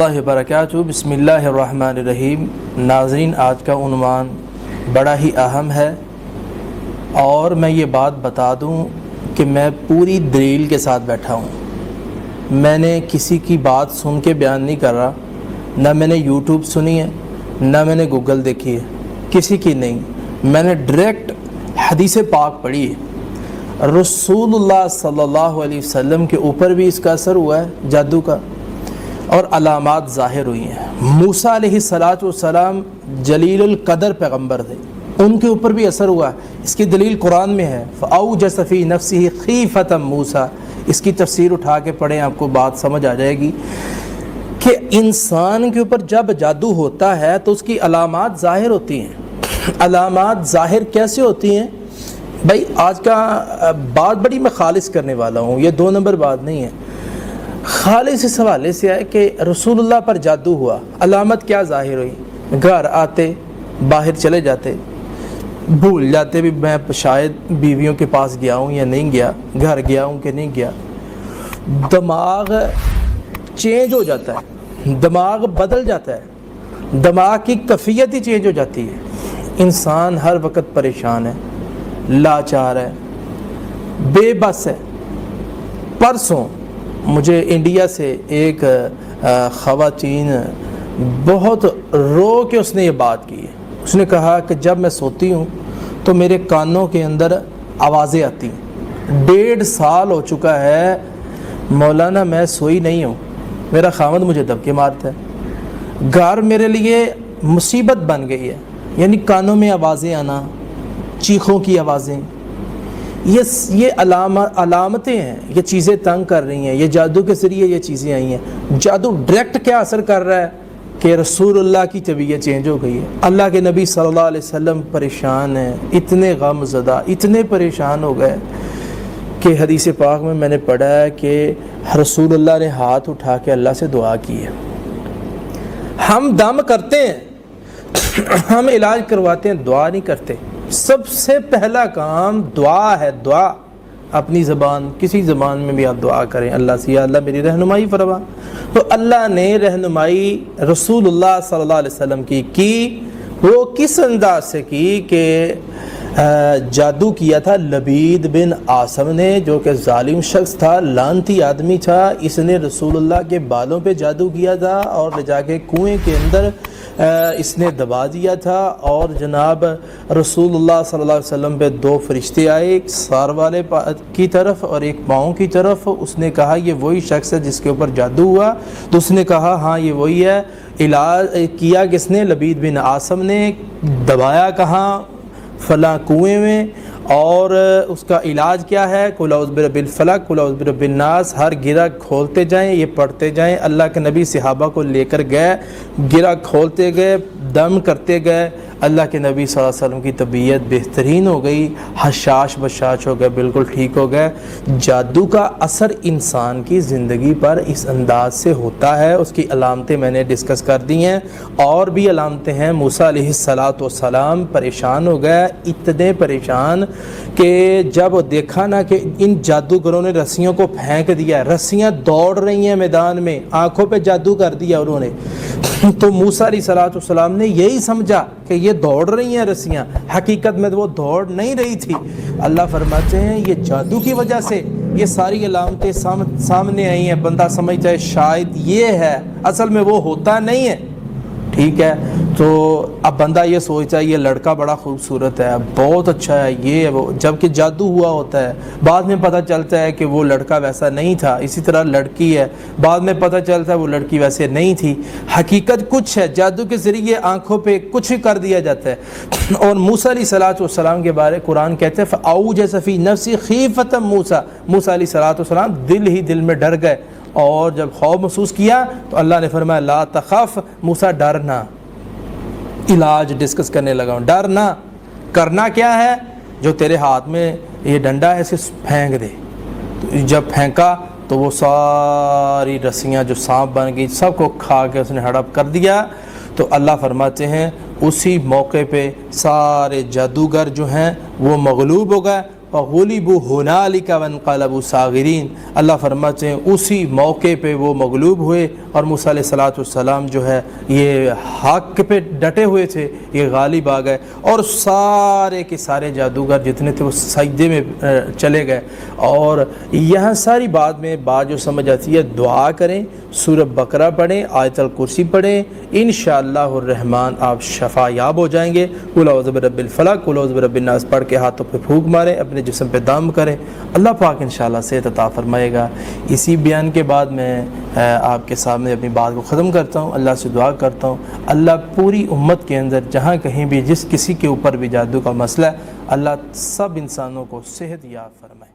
اللہ وبرکاتہ۔ بسم اللہ الرحمن الرحیم۔ ناظرین، آج کا عنوان بڑا ہی اہم ہے اور میں یہ بات بتا دوں کہ میں پوری دلیل کے ساتھ بیٹھا ہوں۔ میں نے کسی کی بات سن کے بیان نہیں کر رہا، نہ میں نے یوٹیوب سنی ہے، نہ میں نے گوگل دیکھی ہے، کسی کی نہیں۔ میں نے ڈائریکٹ حدیث پاک پڑھی ہے۔ رسول اللہ صلی اللہ علیہ وسلم کے اوپر بھی اس کا اثر ہوا ہے جادو کا، اور علامات ظاہر ہوئی ہیں۔ موسیٰ علیہ السلام جلیل القدر پیغمبر تھے، ان کے اوپر بھی اثر ہوا ہے۔ اس کی دلیل قرآن میں ہے، فَأَوْجَسَ فِي نَفْسِهِ خِیفَةً موسیٰ۔ اس کی تفسیر اٹھا کے پڑھیں، آپ کو بات سمجھ آ جائے گی کہ انسان کے اوپر جب جادو ہوتا ہے تو اس کی علامات ظاہر ہوتی ہیں۔ علامات ظاہر کیسے ہوتی ہیں؟ بھائی آج کا بات بڑی میں خالص کرنے والا ہوں، یہ دو نمبر بات نہیں ہے، خالص اس حوالے سے ہے کہ رسول اللہ پر جادو ہوا، علامت کیا ظاہر ہوئی؟ گھر آتے، باہر چلے جاتے، بھول جاتے بھی میں شاید بیویوں کے پاس گیا ہوں یا نہیں گیا، گھر گیا ہوں کہ نہیں گیا۔ دماغ چینج ہو جاتا ہے، دماغ بدل جاتا ہے، دماغ کی کیفیت ہی چینج ہو جاتی ہے۔ انسان ہر وقت پریشان ہے، لاچار ہے، بے بس ہے۔ پرسوں مجھے انڈیا سے ایک خواتین بہت رو کے اس نے یہ بات کی ہے۔ اس نے کہا کہ جب میں سوتی ہوں تو میرے کانوں کے اندر آوازیں آتی ہیں۔ 1.5 سال ہو چکا ہے مولانا میں سوئی نہیں ہوں، میرا خاوند مجھے دبکے مارتا ہے، گھر میرے لیے مصیبت بن گئی ہے۔ یعنی کانوں میں آوازیں آنا، چیخوں کی آوازیں، یہ علامتیں ہیں، یہ چیزیں تنگ کر رہی ہیں، یہ جادو کے ذریعے یہ چیزیں آئی ہیں۔ جادو ڈائریکٹ کیا اثر کر رہا ہے کہ رسول اللہ کی طبیعت چینج ہو گئی ہے۔ اللہ کے نبی صلی اللہ علیہ وسلم پریشان ہیں، اتنے غم زدہ، اتنے پریشان ہو گئے کہ حدیث پاک میں نے پڑھا ہے کہ رسول اللہ نے ہاتھ اٹھا کے اللہ سے دعا کی ہے۔ ہم دم کرتے ہیں، ہم علاج کرواتے ہیں، دعا نہیں کرتے۔ سب سے پہلا کام دعا ہے۔ دعا اپنی زبان، کسی زبان میں بھی آپ دعا کریں اللہ سے، یا اللہ میری رہنمائی فرما۔ تو اللہ نے رہنمائی رسول اللہ صلی اللہ علیہ وسلم کی وہ کس انداز سے کی کہ جادو کیا تھا لبید بن عاصم نے، جو کہ ظالم شخص تھا، لعنتی آدمی تھا۔ اس نے رسول اللہ کے بالوں پہ جادو کیا تھا اور لے جا کے کنویں کے اندر اس نے دبا دیا تھا، اور جناب رسول اللہ صلی اللہ علیہ وسلم پہ 2 فرشتے آئے، ایک سار والے کی طرف اور ایک پاؤں کی طرف۔ اس نے کہا یہ وہی شخص ہے جس کے اوپر جادو ہوا؟ تو اس نے کہا ہاں یہ وہی ہے۔ علاج کیا کس نے؟ لبید بن عاصم نے۔ دبایا کہاں؟ فلاں کنویں میں۔ اور اس کا علاج کیا ہے؟ قل اعوذ برب الفلق، قل اعوذ برب الناس۔ ہر گرہ کھولتے جائیں، یہ پڑھتے جائیں۔ اللہ کے نبی صحابہ کو لے کر گئے، گرہ کھولتے گئے، دم کرتے گئے۔ اللہ کے نبی صلی اللہ علیہ وسلم کی طبیعت بہترین ہو گئی، حشاش بشاش ہو گئے، بالکل ٹھیک ہو گئے۔ جادو کا اثر انسان کی زندگی پر اس انداز سے ہوتا ہے۔ اس کی علامتیں میں نے ڈسکس کر دی ہیں، اور بھی علامتیں ہیں۔ موسیٰ علیہ السلام پریشان ہو گئے، اتنے پریشان کہ جب دیکھا نا کہ ان جادوگروں نے رسیوں کو پھینک دیا، رسیاں دوڑ رہی ہیں میدان میں، آنکھوں پہ جادو کر دیا انہوں نے، تو موسیٰ علیہ السلام نے یہی سمجھا کہ یہ دوڑ رہی ہیں رسیاں، حقیقت میں وہ دوڑ نہیں رہی تھی۔ اللہ فرماتے ہیں یہ جادو کی وجہ سے یہ ساری علامتیں سامنے آئی ہیں۔ بندہ سمجھتا ہے شاید یہ ہے، اصل میں وہ ہوتا نہیں ہے، ٹھیک ہے۔ تو اب بندہ یہ سوچتا ہے یہ لڑکا بڑا خوبصورت ہے، بہت اچھا ہے، یہ ہے وہ، جب کہ جادو ہوا ہوتا ہے۔ بعد میں پتہ چلتا ہے کہ وہ لڑکا ویسا نہیں تھا۔ اسی طرح لڑکی ہے، بعد میں پتہ چلتا ہے وہ لڑکی ویسے نہیں تھی، حقیقت کچھ ہے۔ جادو کے ذریعے آنکھوں پہ کچھ کر دیا جاتا ہے۔ اور موسیٰ علیہ السلام کے بارے قرآن کہتے ہیں فَأَوْجَسَ فِي نَفْسِهِ خِیفَةً موسیٰ۔ موسیٰ علیہ السلام دل ہی دل میں ڈر گئے، اور جب خوف محسوس کیا تو اللہ نے فرمایا لا تخف، موسیٰ ڈرنا۔ علاج ڈسکس کرنے لگا ہوں، ڈرنا۔ کرنا کیا ہے؟ جو تیرے ہاتھ میں یہ ڈنڈا ہے اسے پھینک دے۔ جب پھینکا تو وہ ساری رسیاں جو سانپ بن گئی سب کو کھا کے اس نے ہڑپ کر دیا۔ تو اللہ فرماتے ہیں اسی موقع پہ سارے جادوگر جو ہیں وہ مغلوب ہو گئے، فغلبوا هنالك وانقلبوا صاغرین، اللہ فرماتے ہیں اسی موقع پہ وہ مغلوب ہوئے، اور موسیٰ علیہ الصلوۃ والسلام جو ہے یہ حق پہ ڈٹے ہوئے تھے، یہ غالب آ گئے، اور سارے کے سارے جادوگر جتنے تھے وہ سجدے میں چلے گئے۔ اور یہاں ساری بات میں بات جو سمجھ آتی ہے، دعا کریں، سورہ بقرہ پڑھیں، آیت الکرسی پڑھیں، انشاءاللہ الرحمن آپ شفا یاب ہو جائیں گے۔ قل اعوذ برب الفلق، قل اعوذ برب الناس پڑھ کے ہاتھوں پہ پھونک ماریں، اپنے جسم پہ دم کریں، اللہ پاک انشاءاللہ صحت عطا فرمائے گا۔ اسی بیان کے بعد میں آپ کے سامنے اپنی بات کو ختم کرتا ہوں، اللہ سے دعا کرتا ہوں اللہ پوری امت کے اندر جہاں کہیں بھی جس کسی کے اوپر بھی جادو کا مسئلہ ہے، اللہ سب انسانوں کو صحت یاب فرمائے۔